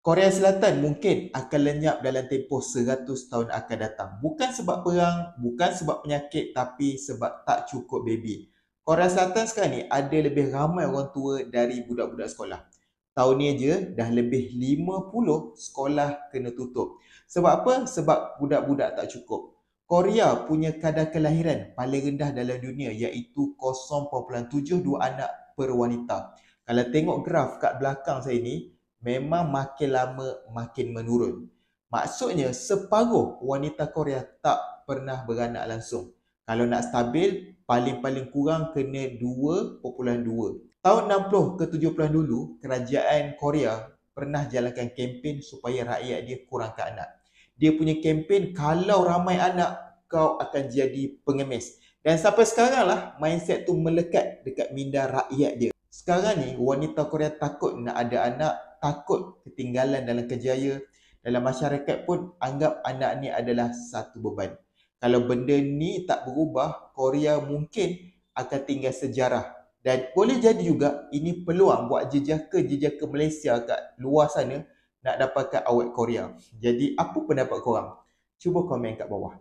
Korea Selatan mungkin akan lenyap dalam tempoh 100 tahun akan datang. Bukan sebab perang, bukan sebab penyakit, tapi sebab tak cukup baby. Korea Selatan sekarang ni ada lebih ramai orang tua dari budak-budak sekolah. Tahun ni aja dah lebih 50 sekolah kena tutup. Sebab apa? Sebab budak-budak tak cukup. Korea punya kadar kelahiran paling rendah dalam dunia iaitu 0.72 anak per wanita. Kalau tengok graf kat belakang saya ni, memang makin lama makin menurun. Maksudnya separuh wanita Korea tak pernah beranak langsung. Kalau nak stabil, paling-paling kurang kena 2.2. Tahun 60 ke 70 dulu, kerajaan Korea pernah jalankan kempen supaya rakyat dia kurangkan anak. Dia punya kempen, kalau ramai anak, kau akan jadi pengemis. Dan sampai sekarang lah, mindset tu melekat dekat minda rakyat dia. Sekarang ni, wanita Korea takut nak ada anak, takut ketinggalan dalam kerjaya. Dalam masyarakat pun anggap anak ni adalah satu beban. Kalau benda ni tak berubah, Korea mungkin akan tinggal sejarah. Dan boleh jadi juga ini peluang buat jejaka-jejaka Malaysia kat luar sana nak dapatkan awet Korea. Jadi apa pendapat korang? Cuba komen kat bawah.